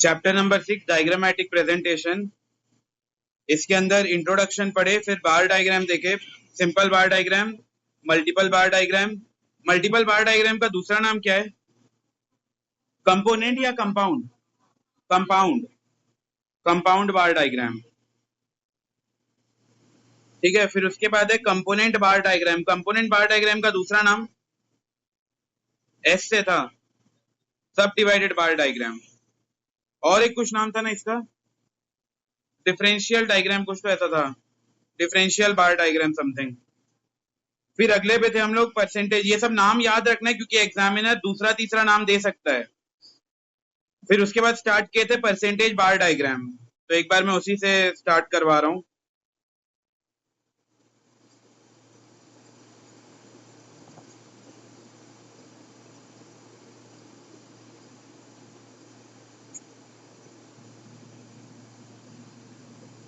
Chapter number 6 diagrammatic presentation. इसके अंदर introduction पढ़े, फिर बार डायग्राम देखे, सिंपल बार डायग्राम, मल्टीपल बार डायग्राम। मल्टीपल बार डायग्राम का दूसरा नाम क्या है? कंपोनेंट या कंपाउंड? कंपाउंड, कंपाउंड बार डायग्राम। ठीक है, फिर उसके बाद है कंपोनेंट बार डायग्राम। कंपोनेंट बार डायग्राम का दूसरा नाम एस से था, सब डिवाइडेड बार डायग्राम। और एक कुछ नाम था ना इसका, डिफरेंशियल डायग्राम, कुछ तो ऐसा था, डिफरेंशियल बार डायग्राम समथिंग। फिर अगले पे थे हम लोग परसेंटेज। ये सब नाम याद रखना है क्योंकि एग्जामिनर दूसरा तीसरा नाम दे सकता है। फिर उसके बाद स्टार्ट किए थे परसेंटेज बार डायग्राम, तो एक बार मैं उसी से स्टार्ट करवा रहा हूँ।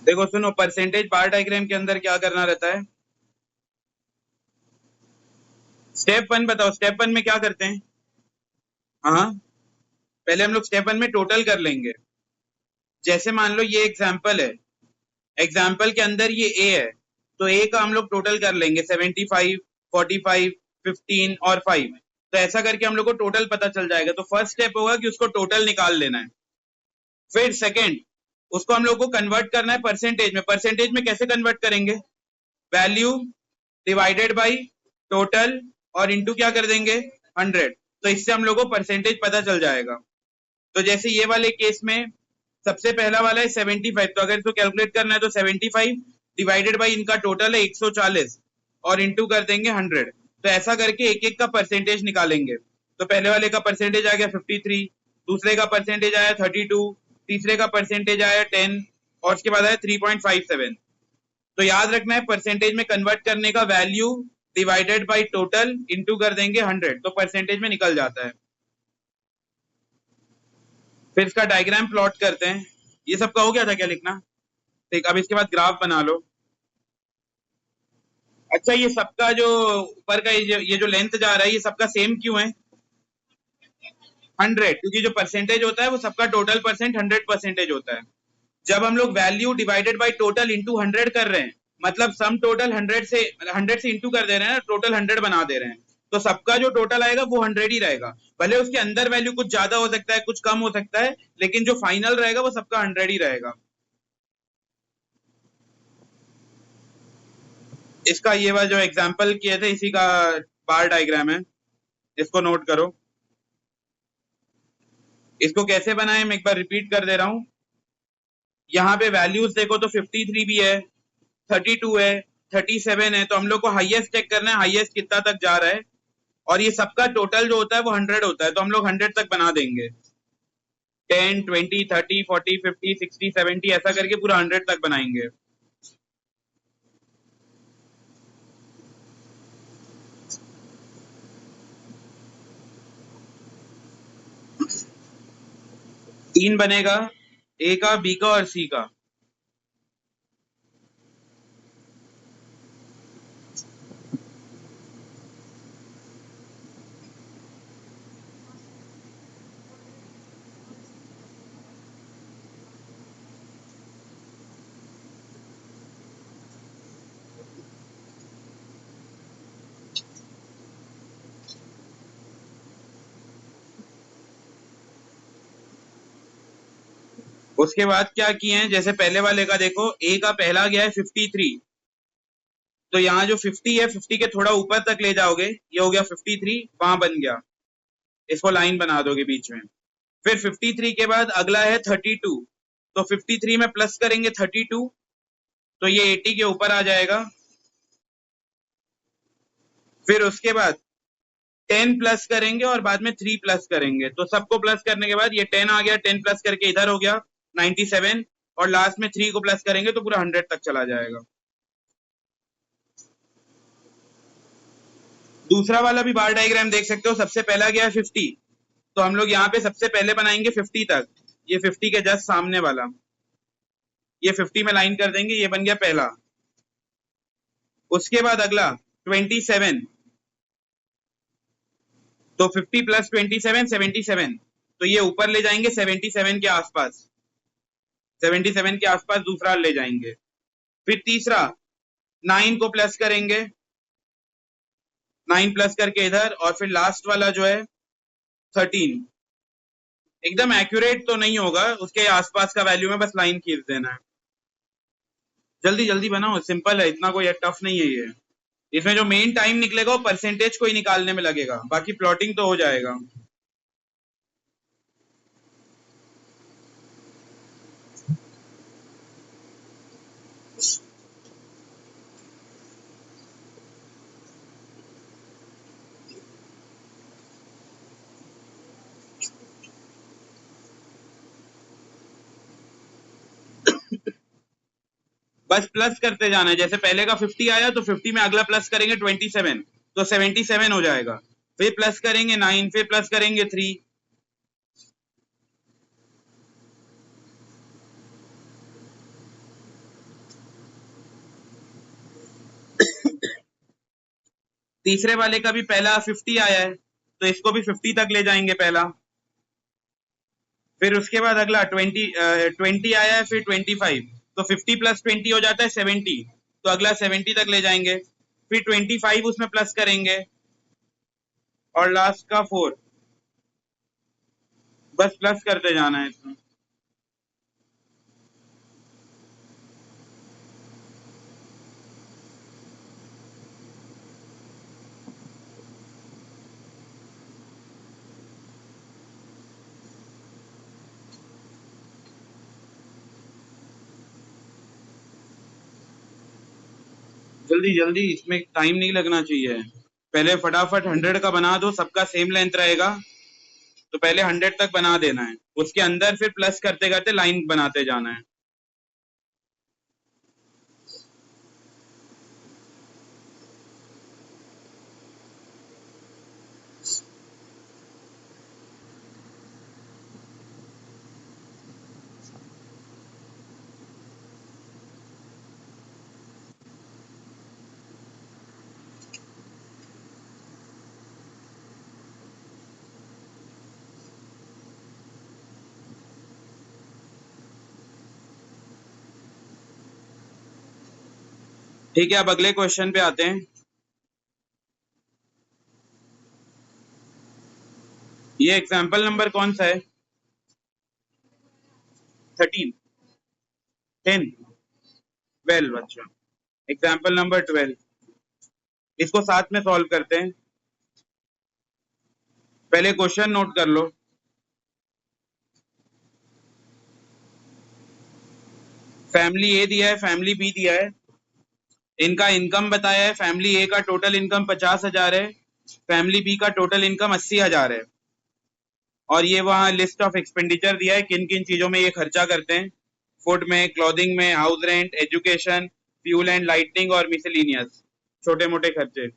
देखो सुनो, परसेंटेज बार डायग्राम के अंदर क्या करना रहता है। स्टेप 1 बताओ, स्टेप 1 में क्या करते हैं? हाँ, पहले हम लोग स्टेप 1 में टोटल कर लेंगे। जैसे मान लो ये एग्जाम्पल है, एग्जाम्पल के अंदर ये ए है, तो ए का हम लोग टोटल कर लेंगे 75, 45, 15 और 5। तो ऐसा करके हम लोग को टोटल पता चल जाएगा। तो फर्स्ट स्टेप होगा कि उसको टोटल निकाल लेना है। फिर सेकेंड, उसको हम लोग को कन्वर्ट करना है परसेंटेज में। परसेंटेज में कैसे कन्वर्ट करेंगे? वैल्यू डिवाइडेड बाई टोटल और इंटू क्या कर देंगे? 100। तो इससे हम लोग को परसेंटेज पता चल जाएगा। तो जैसे ये वाले केस में सबसे पहला वाला है 75, तो अगर इसको कैलकुलेट करना है तो 75 डिवाइडेड बाई इनका टोटल है 140 और इंटू कर देंगे 100। तो ऐसा करके एक एक का परसेंटेज निकालेंगे। तो पहले वाले का परसेंटेज आ गया 53, दूसरे का परसेंटेज आया 32, तीसरे का परसेंटेज आया 10 और उसके बाद आया 3.57। तो याद रखना है परसेंटेज में कन्वर्ट करने का value divided by total into कर देंगे 100, तो परसेंटेज में निकल जाता है। फिर इसका डायग्राम प्लॉट करते हैं। ये सबका हो गया था क्या लिखना? ठीक, अब इसके बाद ग्राफ बना लो। अच्छा, ये सबका जो ऊपर का ये जो लेंथ जा रहा है, ये सबका सेम क्यों है? 100, क्योंकि जो परसेंटेज होता है वो सबका टोटल परसेंट 100% होता है। जब हम लोग value divided by total into 100 कर रहे हैं, मतलब सम टोटल 100 से इंटू कर दे रहे हैं, टोटल 100 बना दे रहे हैं, तो सबका जो टोटल आएगा वो 100 ही रहेगा। भले उसके अंदर वैल्यू कुछ ज्यादा हो सकता है, कुछ कम हो सकता है, लेकिन जो फाइनल रहेगा वो सबका 100 ही रहेगा। इसका ये वाला जो एग्जाम्पल किए थे इसी का बार डायग्राम है, इसको नोट करो। इसको कैसे बनाए मैं एक बार रिपीट कर दे रहा हूं। यहाँ पे वैल्यूज देखो तो 53 भी है, 32 है, 37 है। तो हम लोग को हाईएस्ट चेक करना है, हाईएस्ट कितना तक जा रहा है। और ये सबका टोटल जो होता है वो 100 होता है, तो हम लोग 100 तक बना देंगे। 10, 20, 30, 40, 50, 60, 70 ऐसा करके पूरा 100 तक बनाएंगे। तीन बनेगा, ए का, बी का और सी का। उसके बाद क्या किए हैं, जैसे पहले वाले का देखो, ए का पहला गया है 53, तो यहाँ जो 50 है 50 के थोड़ा ऊपर तक ले जाओगे, ये हो गया 53, वहां बन गया, इसको लाइन बना दोगे बीच में। फिर 53 के बाद अगला है 32, तो 53 में प्लस करेंगे 32, तो ये 80 के ऊपर आ जाएगा। फिर उसके बाद 10 प्लस करेंगे और बाद में 3 प्लस करेंगे, तो सबको प्लस करने के बाद ये 10 आ गया, 10 प्लस करके इधर हो गया 97, और लास्ट में 3 को प्लस करेंगे तो पूरा 100 तक चला जाएगा। दूसरा वाला भी बार डायग्राम देख सकते हो, सबसे पहला गया 50, तो हम लोग यहाँ पे सबसे पहले बनाएंगे 50 तक, ये 50 के जस्ट सामने वाला, ये 50 में लाइन कर देंगे, ये बन गया पहला। उसके बाद अगला 27, तो 50 प्लस 27 77, तो ये ऊपर ले जाएंगे 77 के आसपास, 77 के आसपास दूसरा ले जाएंगे। फिर तीसरा 9 को प्लस करेंगे, 9 प्लस करके इधर, और फिर लास्ट वाला जो है 13। एकदम एक्यूरेट तो नहीं होगा, उसके आसपास का वैल्यू में बस लाइन खींच देना है। जल्दी जल्दी बनाओ, सिंपल है, इतना कोई टफ नहीं है ये। इसमें जो मेन टाइम निकलेगा वो परसेंटेज को ही निकालने में लगेगा, बाकी प्लॉटिंग तो हो जाएगा। बस प्लस करते जाना है, जैसे पहले का 50 आया तो 50 में अगला प्लस करेंगे 27, तो 77 हो जाएगा। फिर प्लस करेंगे 9, फिर प्लस करेंगे 3। तीसरे वाले का भी पहला 50 आया है, तो इसको भी 50 तक ले जाएंगे पहला। फिर उसके बाद अगला 20 आया है, फिर 25, तो 50 प्लस 20 हो जाता है 70, तो अगला 70 तक ले जाएंगे। फिर 25 उसमें प्लस करेंगे, और लास्ट का 4। बस प्लस करते जाना है इसमें। जल्दी जल्दी, इसमें टाइम नहीं लगना चाहिए। पहले फटाफट 100 का बना दो, सबका सेम लेंथ रहेगा, तो पहले 100 तक बना देना है, उसके अंदर फिर प्लस करते करते लाइन बनाते जाना है। ठीक है, अब अगले क्वेश्चन पे आते हैं। ये एग्जाम्पल नंबर कौन सा है? 13, 10, 12। अच्छा, एग्जाम्पल नंबर 12, इसको साथ में सॉल्व करते हैं। पहले क्वेश्चन नोट कर लो। फैमिली ए दिया है, फैमिली बी दिया है, इनका इनकम बताया है। फैमिली ए का टोटल इनकम 50,000 है, फैमिली बी का टोटल इनकम 80,000 है, और ये वहाँ लिस्ट ऑफ एक्सपेंडिचर दिया है, किन किन चीजों में ये खर्चा करते हैं। फूड में, क्लॉथिंग में, house rent, education, fuel and lightning, और मिसलिनियस, छोटे मोटे खर्चे।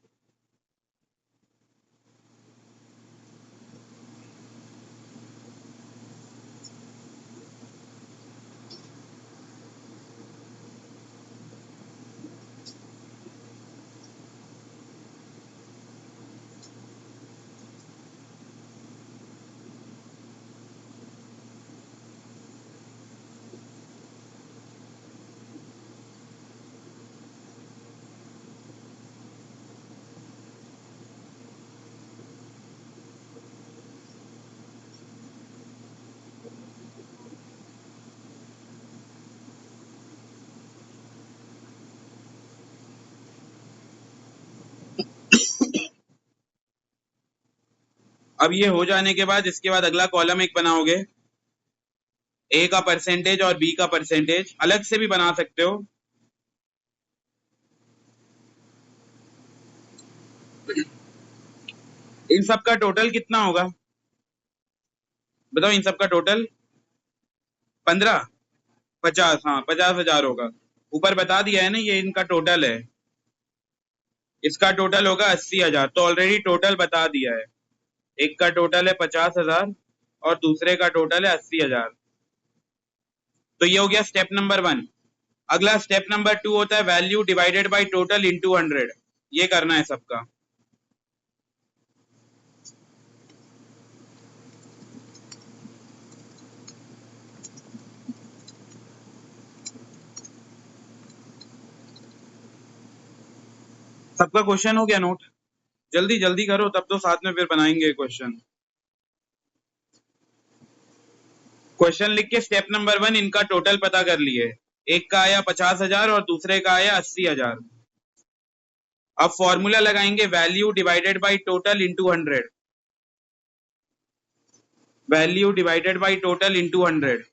अब ये हो जाने के बाद इसके बाद अगला कॉलम एक बनाओगे, ए का परसेंटेज और बी का परसेंटेज, अलग से भी बना सकते हो। इन सब का टोटल कितना होगा बताओ? इन सब का टोटल 15, 50, हाँ 50,000 होगा। ऊपर बता दिया है ना, ये इनका टोटल है, इसका टोटल होगा 80,000, तो ऑलरेडी टोटल बता दिया है। एक का टोटल है 50,000 और दूसरे का टोटल है 80,000। तो ये हो गया स्टेप नंबर 1। अगला स्टेप नंबर 2 होता है value divided by total into 100। ये करना है सबका। सबका क्वेश्चन हो गया नोट? जल्दी जल्दी करो, तब तो साथ में फिर बनाएंगे क्वेश्चन। क्वेश्चन लिख के स्टेप नंबर 1 इनका टोटल पता कर लिए। एक का आया 50,000 और दूसरे का आया 80,000। अब फॉर्मूला लगाएंगे value divided by total into 100। Value divided by total into 100।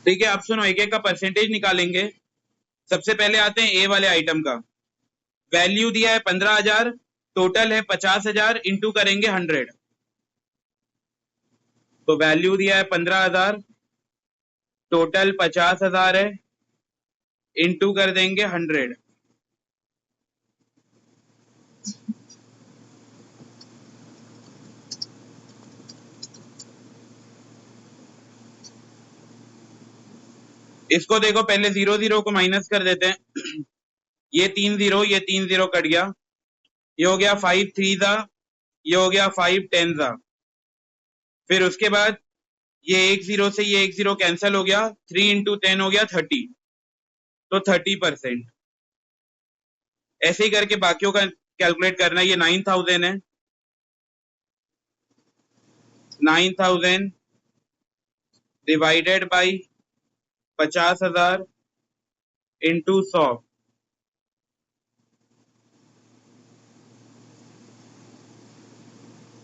ठीक है, अब सुनो, एक एक का परसेंटेज निकालेंगे। सबसे पहले आते हैं ए वाले आइटम का। वैल्यू दिया है 15,000, टोटल है 50,000, इंटू करेंगे 100। तो वैल्यू दिया है 15,000, टोटल 50,000 है, इंटू कर देंगे 100। इसको देखो, पहले 0 0 को माइनस कर देते हैं। ये 3 0, ये 3 0 कट गया। ये हो गया 5 3 ज़ा, ये हो गया 5 10 ज़ा। फिर उसके बाद ये 1 0 से ये 1 0 कैंसिल हो गया। 3 इंटू 10 हो गया 30, तो 30%। ऐसे ही करके बाकियों का कैलकुलेट करना है। ये 9,000 है, 9,000 डिवाइडेड बाई 50,000 इंटू 100।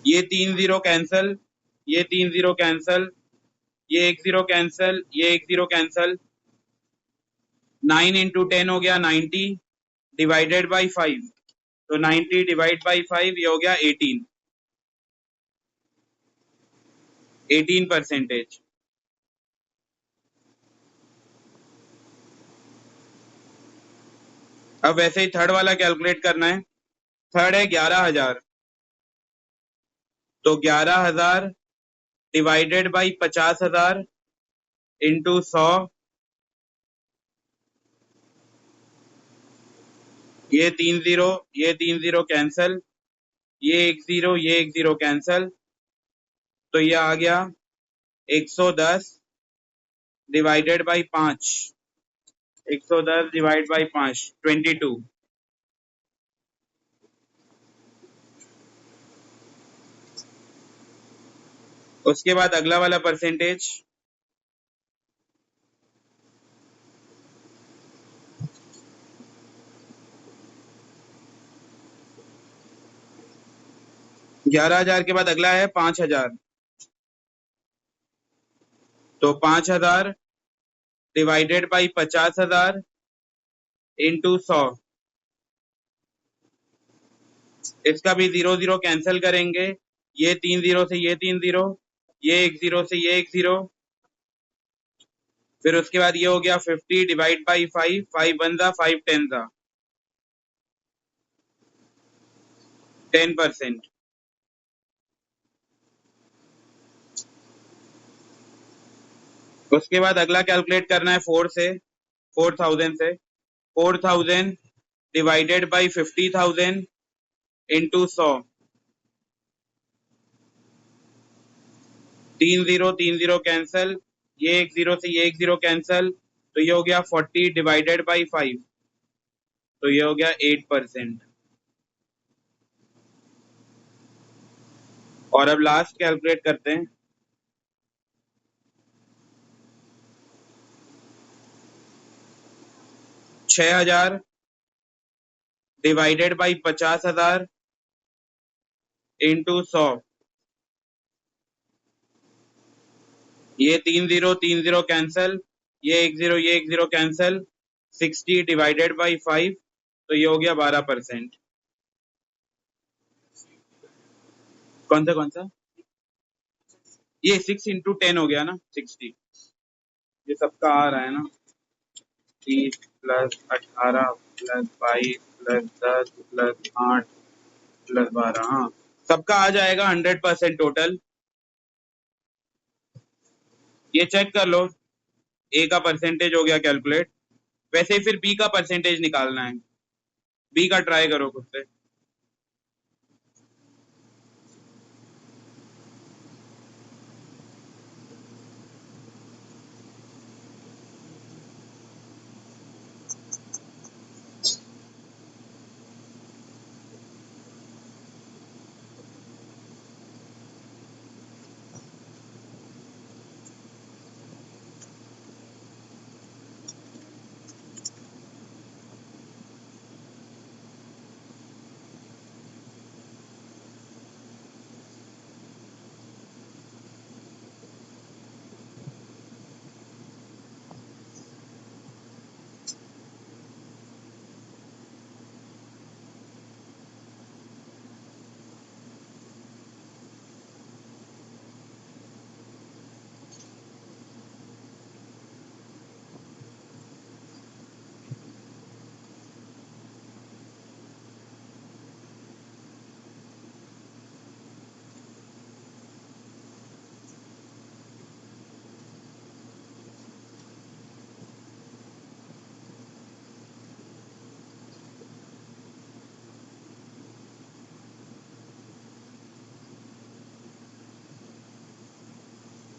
ये 3 0 कैंसल, ये 3 0 कैंसल, ये 1 0 कैंसल, ये 1 0 कैंसल। 9 इंटू 10 हो गया 90, डिवाइडेड बाई 5। तो 90 डिवाइड बाई 5, ये हो गया 18%। अब वैसे ही थर्ड वाला कैलकुलेट करना है। थर्ड है 11,000, तो 11,000 डिवाइडेड बाई 50,000 इंटू 100। ये 3 0, ये 3 0 कैंसल, ये 1 0, ये 1 0 कैंसल। तो ये आ गया 110 डिवाइडेड बाई 5। 110 divide by 5, 22। उसके बाद अगला वाला परसेंटेज। ग्यारह हजार के बाद अगला है 5,000। तो 5,000 डिवाइडेड बाई 50,000 इंटू 100। इसका भी 0 0 कैंसिल करेंगे। ये 3 0 से ये 3 0, ये 1 0 से ये 1 0। फिर उसके बाद ये हो गया 50 डिवाइड बाई 5, 5 1 ज़ा, 5 10 ज़ा, 10%। उसके बाद अगला कैलकुलेट करना है 4,000 से। 4,000 डिवाइडेड बाई 50,000 इंटू 100। 3 0 3 0 कैंसल, ये 1 0 से ये 1 0 कैंसल। तो ये हो गया 40 डिवाइडेड बाई 5, तो ये हो गया 8%। और अब लास्ट कैलकुलेट करते हैं। 6,000 डिवाइडेड बाई 50,000 इंटू 100। ये 3 0 3 0 कैंसल, ये 1 0 ये 1 0 कैंसल। 60 डिवाइडेड बाई 5, तो ये हो गया 12%। कौन सा? ये 6 इंटू 10 हो गया ना, 60। ये सबका आ रहा है ना, 30 plus 18 plus 22 plus 10 plus 8 plus 12। हाँ, सबका आ जाएगा 100% टोटल। ये चेक कर लो, ए का परसेंटेज हो गया कैलकुलेट। वैसे ही फिर बी का परसेंटेज निकालना है। बी का ट्राई करो खुद से।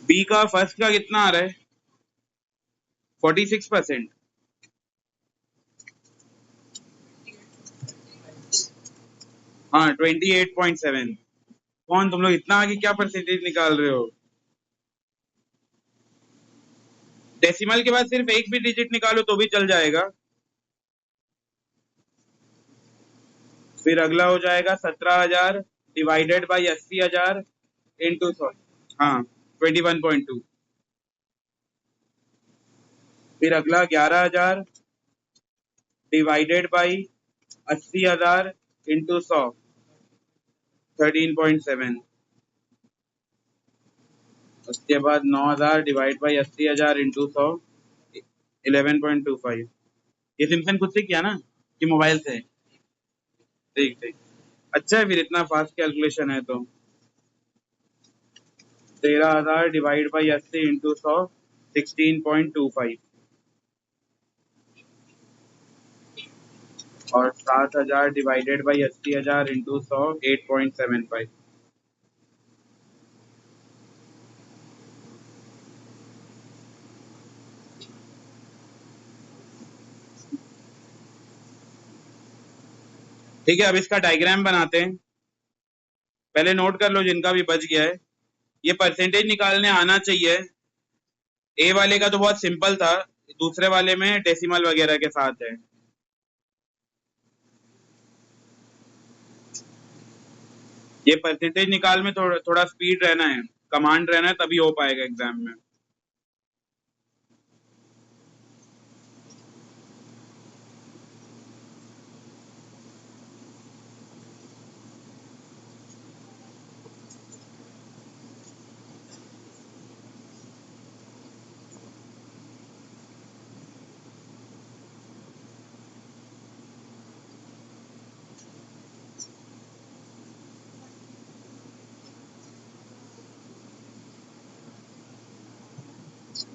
बी का फर्स्ट का कितना आ रहा है? 46%। हाँ 28.7। कौन तुम लोग इतना आगे क्या परसेंटेज निकाल रहे हो? डेसिमल के बाद सिर्फ एक भी डिजिट निकालो तो भी चल जाएगा। फिर अगला हो जाएगा 17,000 डिवाइडेड बाई 80,000 इंटू 100। हाँ 21.2। फिर अगला 11,000 डिवाइडेड बाई 80,000 इंटू 100 13.7। उसके बाद 9,000 डिवाइड बाई 80,000 इंटू 100 11.25। ये सिम्पसन खुद से किया ना कि मोबाइल से? ठीक ठीक। अच्छा है फिर इतना फास्ट कैलकुलेशन है तो। 13,000 डिवाइड बाई 80 इंटू 100 16.25। और 7,000 डिवाइडेड बाई 80,000 इंटू 100 8.75। ठीक है, अब इसका डायग्राम बनाते हैं। पहले नोट कर लो जिनका भी बच गया है। ये परसेंटेज निकालने आना चाहिए। ए वाले का तो बहुत सिंपल था, दूसरे वाले में डेसिमल वगैरह के साथ है। ये परसेंटेज निकाल में थोड़ा थोड़ा स्पीड रहना है, कमांड रहना है, तभी हो पाएगा एग्जाम में।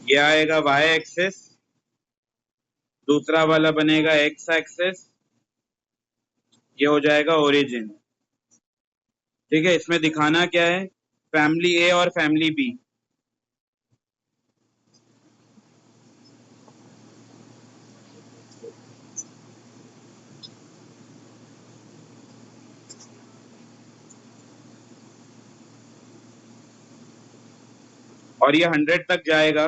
ये आएगा वाई एक्सेस, दूसरा वाला बनेगा एक्स एक्सेस, ये हो जाएगा ओरिजिन। ठीक है, इसमें दिखाना क्या है? फैमिली ए और फैमिली बी। और ये 100 तक जाएगा।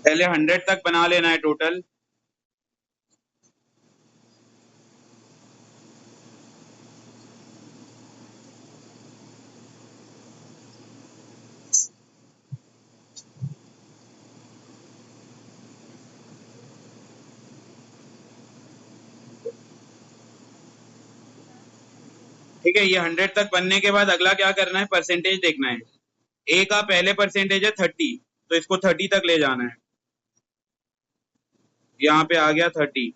पहले 100 तक बना लेना है टोटल। ठीक है, ये 100 तक बनने के बाद अगला क्या करना है? परसेंटेज देखना है। ए का पहले परसेंटेज है 30, तो इसको 30 तक ले जाना है। यहाँ पे आ गया 30।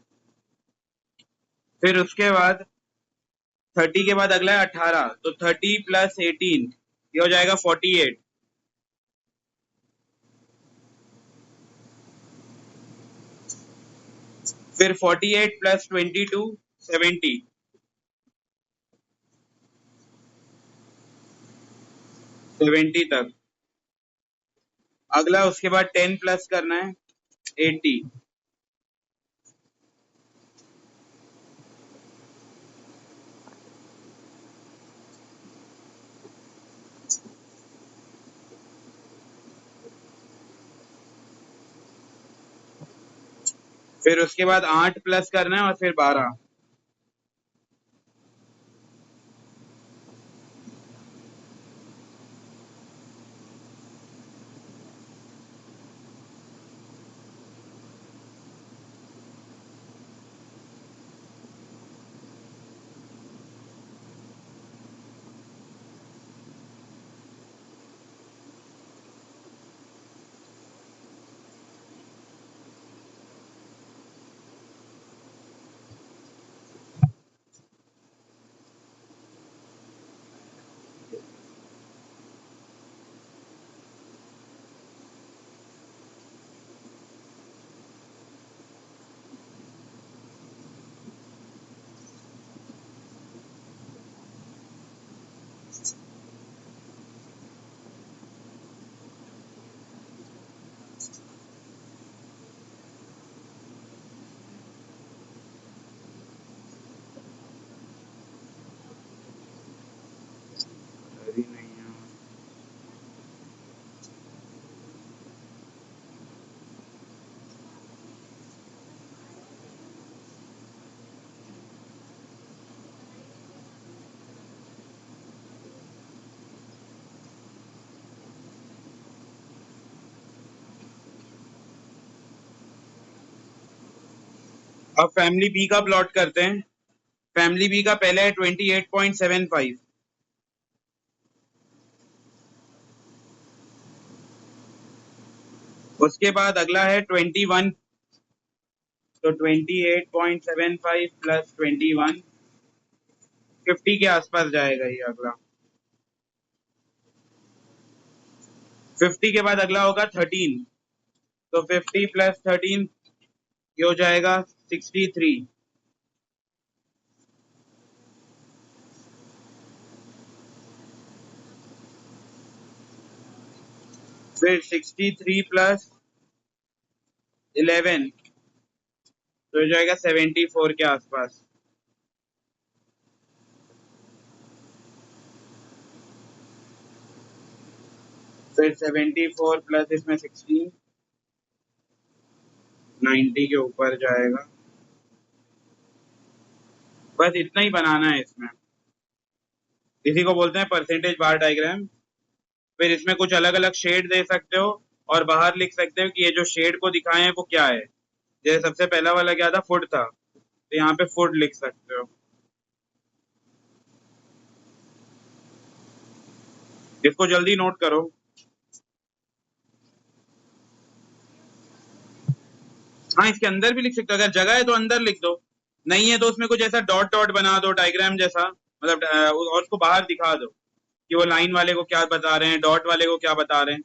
फिर उसके बाद 30 के बाद अगला है 18, तो 30 प्लस 18 ये हो जाएगा 48। फिर 48 प्लस 22 70। 70 तक। अगला उसके बाद 10 प्लस करना है 80। फिर उसके बाद 8 प्लस करना है और फिर 12। अरे नहीं यार। अब फैमिली बी का प्लॉट करते हैं। फैमिली बी का पहले है 28.75, उसके बाद अगला है 21, तो 28.75 प्लस 21, 50 के आसपास जाएगा ये अगला। 50 के बाद अगला होगा 13, तो 50 प्लस 13 ये हो जाएगा 63। फिर 63 प्लस 11 तो हो जाएगा 74 के आसपास। फिर 74 प्लस इसमें 16, 90 के ऊपर जाएगा। बस इतना ही बनाना है इसमें। इसी को बोलते हैं परसेंटेज बार डायग्राम। फिर इसमें कुछ अलग अलग शेड दे सकते हो और बाहर लिख सकते हो कि ये जो शेड को दिखाए हैं वो क्या है। जैसे सबसे पहला वाला क्या था, फुट था, तो यहाँ पे फुट लिख सकते हो। इसको जल्दी नोट करो। हाँ, इसके अंदर भी लिख सकते हो, अगर जगह है तो अंदर लिख दो, नहीं है तो उसमें कुछ ऐसा डॉट डॉट बना दो डायग्राम जैसा, मतलब और उसको बाहर दिखा दो कि वो लाइन वाले को क्या बता रहे हैं, डॉट वाले को क्या बता रहे हैं।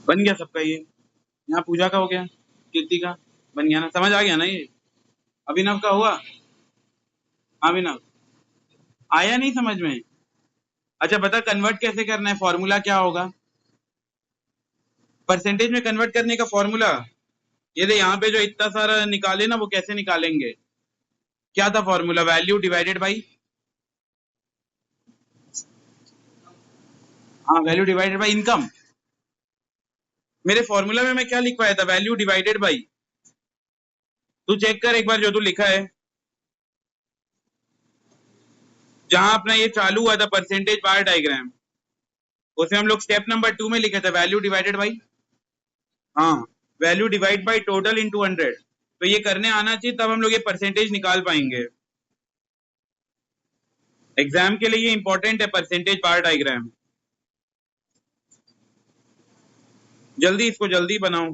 बन गया सबका ये। यहाँ पूजा का हो गया, कीर्ति का बन गया ना, समझ आ गया ना ये। अभिनव का हुआ? अभिनव आया नहीं समझ में? अच्छा बता कन्वर्ट कैसे करना है, फॉर्मूला क्या होगा परसेंटेज में कन्वर्ट करने का फॉर्मूला? ये दे यहाँ पे जो इतना सारा निकाले ना वो कैसे निकालेंगे, क्या था फॉर्मूला? वैल्यू डिवाइडेड बाई, हाँ वैल्यू डिवाइडेड बाई इनकम। मेरे फॉर्मूला में मैं क्या लिख पाया था, वैल्यू डिवाइडेड बाई। तू चेक कर एक बार जो तू लिखा है, जहां अपना ये चालू हुआ था परसेंटेज बार डायग्राम, उसमें हम लोग स्टेप नंबर 2 में लिखे थे वैल्यू डिवाइडेड बाई, हाँ value divide by total into 100। तो ये करने आना चाहिए, तब हम लोग ये परसेंटेज निकाल पाएंगे। एग्जाम के लिए ये इंपॉर्टेंट है परसेंटेज बार डायग्राम। जल्दी इसको जल्दी बनाओ।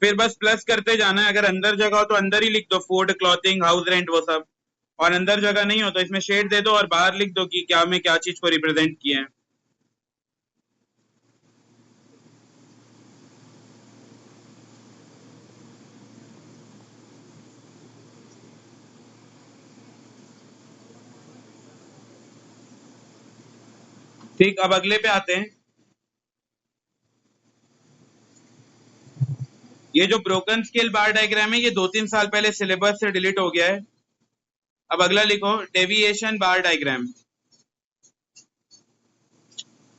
फिर बस प्लस करते जाना है, अगर अंदर जगह हो तो अंदर ही लिख दो, फूड क्लॉथिंग हाउस रेंट वो सब, और अंदर जगह नहीं हो तो इसमें शेड दे दो और बाहर लिख दो कि क्या में क्या चीज को रिप्रेजेंट किए हैं। ठीक, अब अगले पे आते हैं। ये जो ब्रोकन स्केल बार डायग्राम है ये 2-3 साल पहले सिलेबस से डिलीट हो गया है। अब अगला लिखो डेविएशन बार डायग्राम।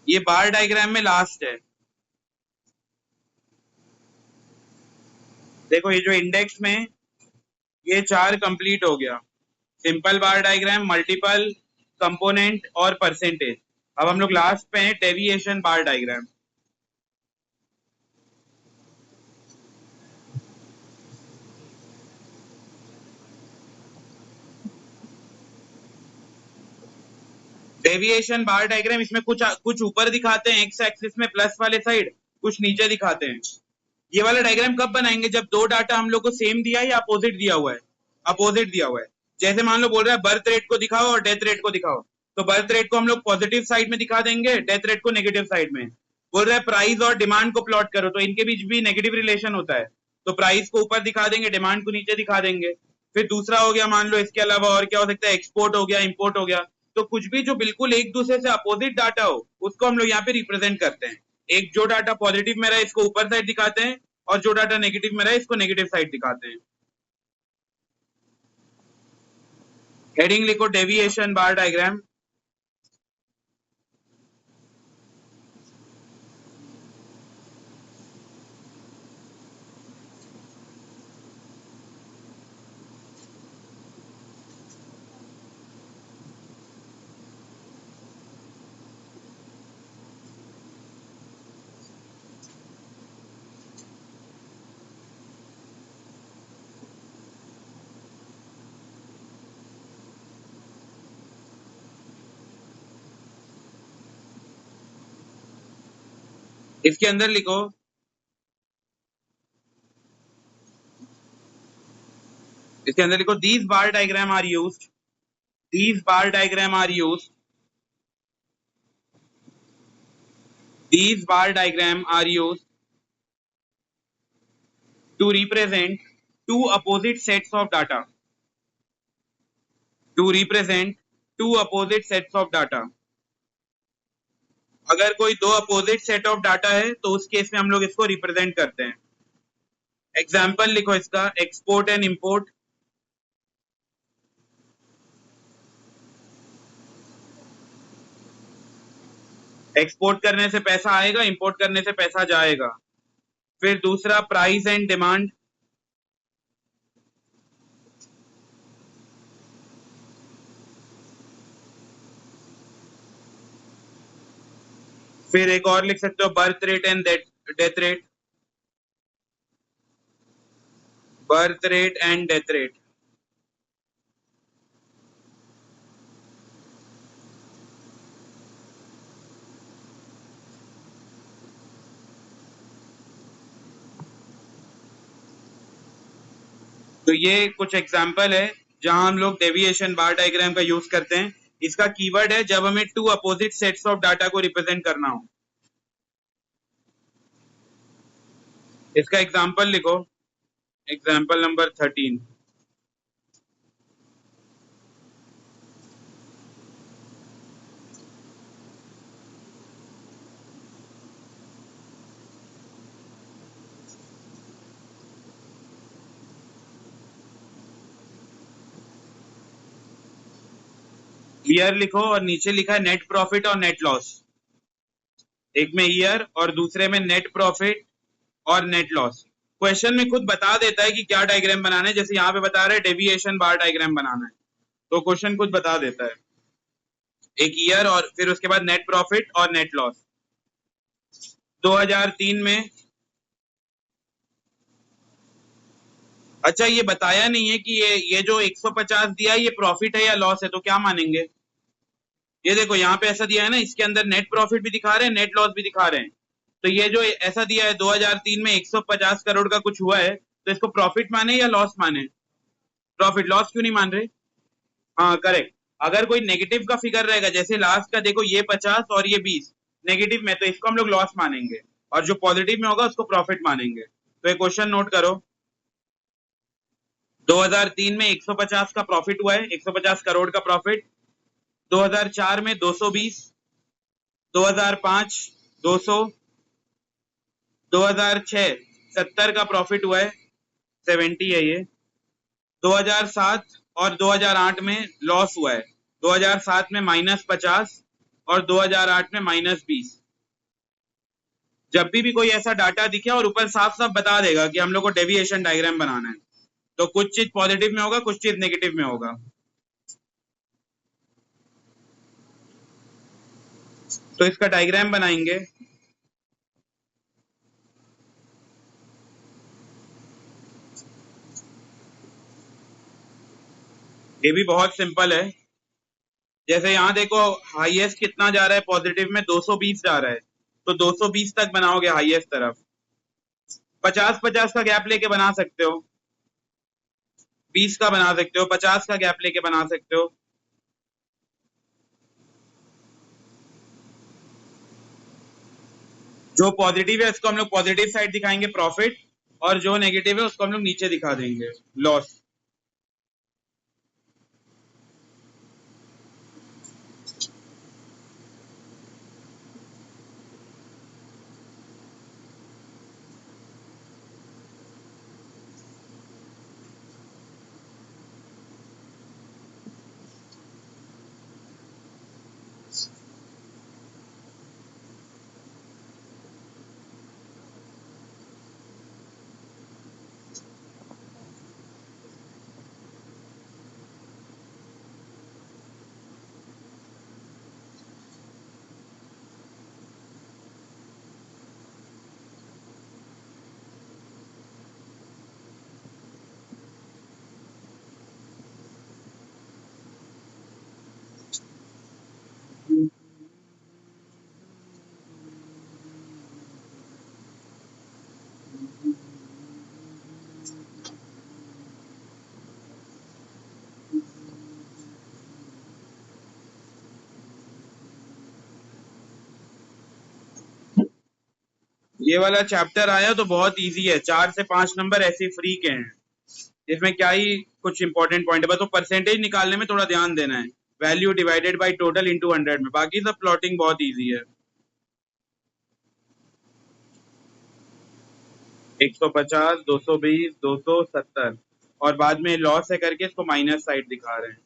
ये बार डायग्राम में लास्ट है। देखो ये जो इंडेक्स में ये 4 कंप्लीट हो गया, सिंपल बार डायग्राम, मल्टीपल, कंपोनेंट और परसेंटेज। अब हम लोग लास्ट पे हैं deviation bar diagram. Deviation bar diagram, इसमें कुछ ऊपर दिखाते हैं एक्स एक्सिस में प्लस वाले साइड, कुछ नीचे दिखाते हैं। ये वाला डायग्राम कब बनाएंगे? जब दो डाटा हम लोग को सेम दिया है या अपोजिट दिया हुआ है? अपोजिट दिया हुआ है। जैसे मान लो बोल रहा है बर्थ रेट को दिखाओ और डेथ रेट को दिखाओ, तो बर्थ रेट को हम लोग पॉजिटिव साइड में दिखा देंगे, डेथ रेट को नेगेटिव साइड में। बोल रहा है प्राइस और डिमांड को प्लॉट करो, तो इनके बीच भी नेगेटिव रिलेशन होता है, तो प्राइस को ऊपर दिखा देंगे, डिमांड को नीचे दिखा देंगे। फिर दूसरा हो गया, मान लो इसके अलावा और क्या हो सकता है, एक्सपोर्ट हो गया, इंपोर्ट हो गया। तो कुछ भी जो बिल्कुल एक दूसरे से अपोजिट डाटा हो उसको हम लोग यहाँ पे रिप्रेजेंट करते हैं। एक जो डाटा पॉजिटिव में रहा है इसको ऊपर साइड दिखाते हैं, और जो डाटा नेगेटिव में रहा है इसको नेगेटिव साइड दिखाते हैं। हेडिंग लिखो डेविएशन बार डायग्राम। इसके अंदर लिखो, इसके अंदर लिखो these bar diagram are used, these bar diagram are used, these bar diagram are used to represent two opposite sets of data, to represent two opposite sets of data। अगर कोई दो opposite set of data है तो उस case में हम लोग इसको रिप्रेजेंट करते हैं। एग्जाम्पल लिखो इसका, एक्सपोर्ट एंड इंपोर्ट। एक्सपोर्ट करने से पैसा आएगा, इंपोर्ट करने से पैसा जाएगा। फिर दूसरा प्राइस एंड डिमांड। फिर एक और लिख सकते हो birth rate and death rate, birth rate and death rate. तो ये कुछ एग्जाम्पल है जहां हम लोग डेविएशन बार डायग्राम का यूज करते हैं। इसका कीवर्ड है जब हमें two opposite sets of data को रिप्रेजेंट करना हो। इसका एग्जाम्पल लिखो, एग्जाम्पल नंबर 13। ईयर लिखो और नीचे लिखा है नेट प्रॉफिट और नेट लॉस। एक में ईयर और दूसरे में नेट प्रॉफिट और नेट लॉस। क्वेश्चन में खुद बता देता है कि क्या डायग्राम बनाना है, जैसे यहाँ पे बता रहे हैं डेविएशन बार डायग्राम बनाना है, तो क्वेश्चन खुद बता देता है। एक ईयर और फिर उसके बाद नेट प्रॉफिट और नेट लॉस। 2003 में, अच्छा ये बताया नहीं है कि ये जो 150 दिया है ये प्रॉफिट है या लॉस है, तो क्या मानेंगे? ये देखो यहाँ पे ऐसा दिया है ना, इसके अंदर नेट प्रॉफिट भी दिखा रहे हैं, नेट लॉस भी दिखा रहे हैं। तो ये जो ऐसा दिया है 2003 में 150 करोड़ का कुछ हुआ है, तो इसको प्रॉफिट माने या लॉस माने? प्रॉफिट। लॉस क्यों नहीं मान रहे? हाँ करेक्ट। अगर कोई नेगेटिव का फिगर रहेगा, जैसे लास्ट का देखो ये 50 और ये 20 नेगेटिव में, तो इसको हम लोग लॉस मानेंगे, और जो पॉजिटिव में होगा उसको प्रॉफिट मानेंगे। तो ये क्वेश्चन नोट करो, 2003 में 150 का प्रॉफिट हुआ है, 150 करोड़ का प्रॉफिट। 2004 में 220, 2005 200, 2006 70 का प्रॉफिट हुआ है, 70 है ये। 2007 और 2008 में लॉस हुआ है, 2007 में -50 और 2008 में -20। जब भी कोई ऐसा डाटा दिखे और ऊपर साफ साफ बता देगा कि हम लोग को डेविएशन डायग्राम बनाना है, तो कुछ चीज पॉजिटिव में होगा, कुछ चीज नेगेटिव में होगा। तो इसका डायग्राम बनाएंगे। ये भी बहुत सिंपल है। जैसे यहाँ देखो हाईएस्ट कितना जा रहा है, पॉजिटिव में 220 जा रहा है, तो 220 तक बनाओगे हाईएस्ट तरफ। 50-50 का गैप लेके बना सकते हो, 20 का बना सकते हो, 50 का गैप लेके बना सकते हो। जो पॉजिटिव है उसको हम लोग पॉजिटिव साइड दिखाएंगे प्रॉफिट, और जो नेगेटिव है उसको हम लोग नीचे दिखा देंगे लॉस। ये वाला चैप्टर आया तो बहुत इजी है, 4 से 5 नंबर ऐसे फ्री के हैं, इसमें क्या ही कुछ इंपॉर्टेंट पॉइंट है, बस तो परसेंटेज निकालने में थोड़ा ध्यान देना है, value divided by total into 100 में, बाकी सब प्लॉटिंग बहुत इजी है। 150, 220, 270 और बाद में लॉस है करके इसको माइनस साइड दिखा रहे हैं।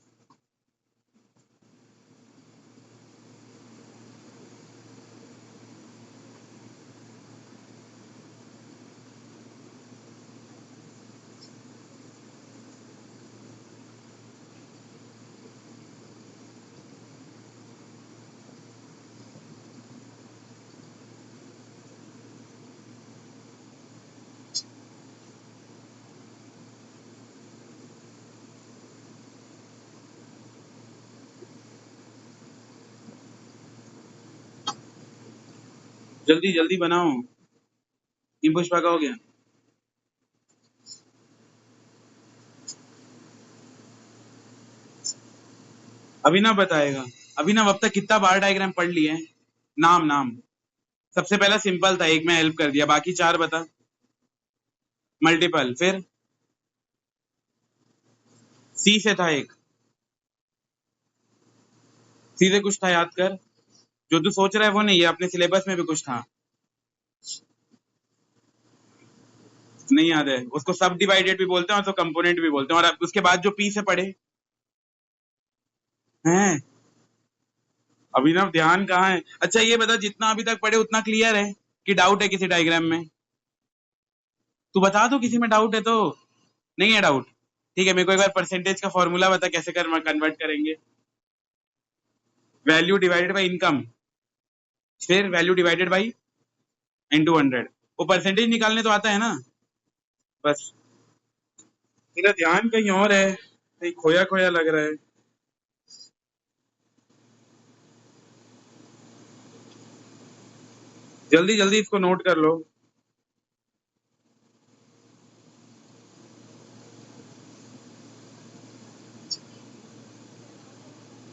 जल्दी जल्दी बनाओ, टीम पुष्पा का हो गया। अभिनव बताएगा। अभिनव अब तक कितना बार डायग्राम पढ़ लिए हैं? नाम नाम सबसे पहला सिंपल था, एक में हेल्प कर दिया, बाकी 4 बता। मल्टीपल, फिर सी से था एक, सी से कुछ था याद कर, जो तू सोच रहा है वो नहीं है, अपने सिलेबस में भी कुछ था, नहीं याद है उसको, सब डिवाइडेड भी बोलते हैं और उसको कंपोनेंट भी बोलते हैं, और उसके बाद जो पी से पढ़े हैं। अभिनव ध्यान कहाँ है? अच्छा ये बता, जितना अभी तक पढ़े उतना क्लियर है कि डाउट है किसी डायग्राम में? तू बता, दो किसी में डाउट है तो। नहीं है डाउट, ठीक है, मेरे को एक बार परसेंटेज का फॉर्मूला बता, कैसे कन्वर्ट करेंगे। वैल्यू डिवाइडेड बाई इनकम, फिर वैल्यू डिवाइडेड बाई इंटू 100, वो परसेंटेज निकालने तो आता है ना। बस तेरा ध्यान कहीं और है, कहीं खोया खोया लग रहा है। जल्दी जल्दी इसको नोट कर लो।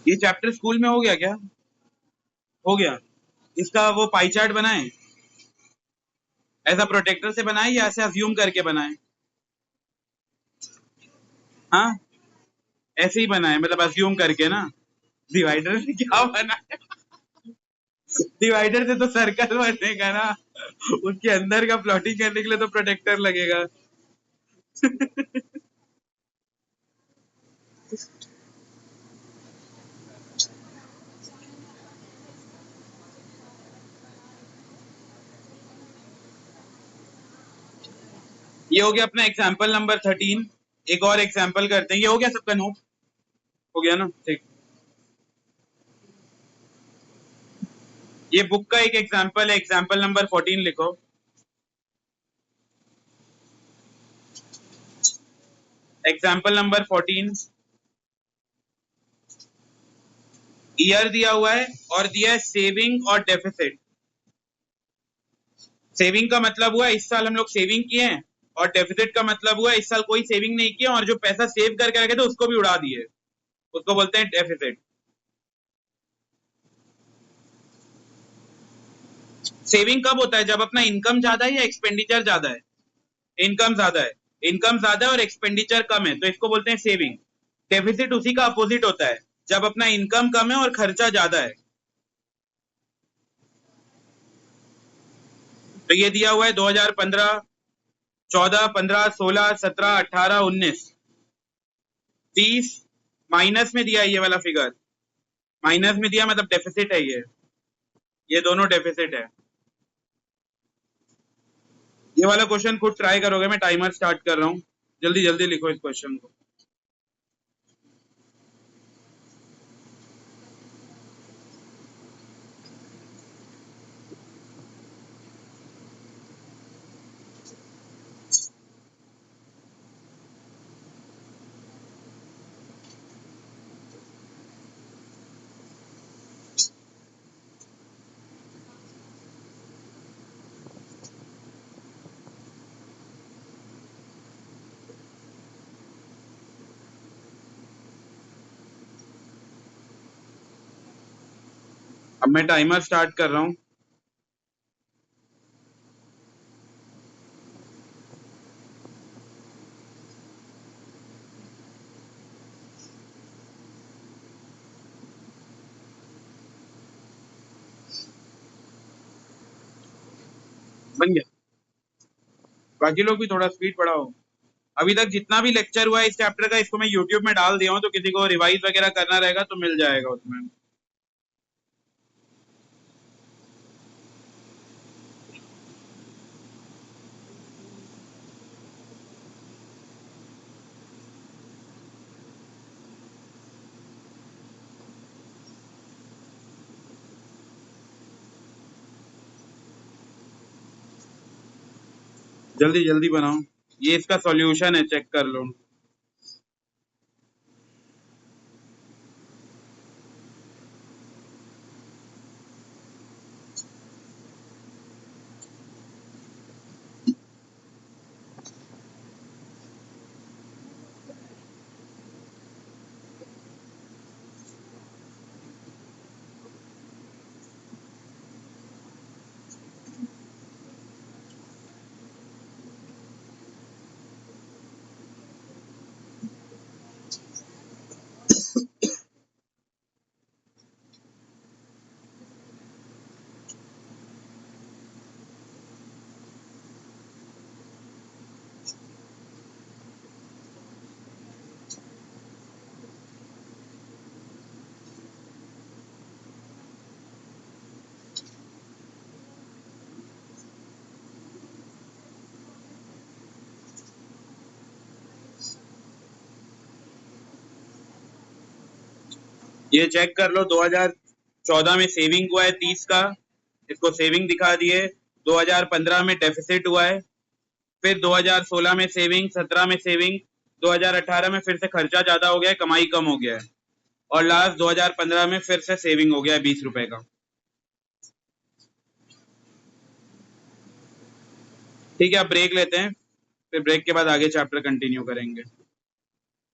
ये चैप्टर स्कूल में हो गया क्या? हो गया। इसका वो पाई चार्ट बनाए, ऐसा प्रोटेक्टर से बनाए या ऐसे अज्यूम करके बनाए? हाँ ऐसे ही बनाए, मतलब अज्यूम करके ना। डिवाइडर से क्या बना? डिवाइडर से तो सर्कल बनेगा ना, उसके अंदर का प्लॉटिंग करने के लिए तो प्रोटेक्टर लगेगा। ये हो गया अपना एग्जाम्पल नंबर 13। एक और एग्जाम्पल करते हैं, ये हो गया सबका नोट? हो गया ना, ठीक। ये बुक का एक एग्जाम्पल है, एग्जाम्पल नंबर 14 लिखो। एग्जाम्पल नंबर 14, ईयर दिया हुआ है और दिया है सेविंग और डेफिसिट। सेविंग का मतलब हुआ इस साल हम लोग सेविंग किए हैं, और डेफिसिट का मतलब हुआ इस साल कोई सेविंग नहीं किया और जो पैसा सेव करके रखे थे उसको भी उड़ा दिए, उसको बोलते हैं डेफिसिट। सेविंग कब होता है? जब अपना इनकम ज्यादा है या एक्सपेंडिचर ज्यादा है? इनकम ज्यादा है, इनकम ज्यादा है और एक्सपेंडिचर कम है, तो इसको बोलते हैं सेविंग। डेफिसिट उसी का अपोजिट होता है, जब अपना इनकम कम है और खर्चा ज्यादा है। तो ये दिया हुआ है 2015, 14, 15, 16, 17, 18, 19, 30, माइनस में दिया है ये वाला फिगर, माइनस में दिया मतलब डेफिसिट है ये दोनों डेफिसिट है। ये वाला क्वेश्चन खुद ट्राई करोगे, मैं टाइमर स्टार्ट कर रहा हूँ, जल्दी जल्दी लिखो इस क्वेश्चन को। अब मैं टाइमर स्टार्ट कर रहा हूँ। बन गया? बाकी लोग भी थोड़ा स्पीड बढ़ाओ। अभी तक जितना भी लेक्चर हुआ है इस चैप्टर का, इसको मैं यूट्यूब में डाल दिया हूँ, तो किसी को रिवाइज वगैरह करना रहेगा तो मिल जाएगा उसमें। जल्दी जल्दी बनाओ, ये इसका सॉल्यूशन है, चेक कर लो। ये चेक कर लो, 2014 में सेविंग हुआ है 30 का, इसको सेविंग दिखा दिए। 2015 में डेफिसिट हुआ है, फिर 2016 में सेविंग, 17 में सेविंग, 2018 में फिर से खर्चा ज्यादा हो गया है, कमाई कम हो गया है, और लास्ट 2015 में फिर से सेविंग हो गया है 20 रुपए का। ठीक है, अब ब्रेक लेते हैं, फिर ब्रेक के बाद आगे चैप्टर कंटिन्यू करेंगे।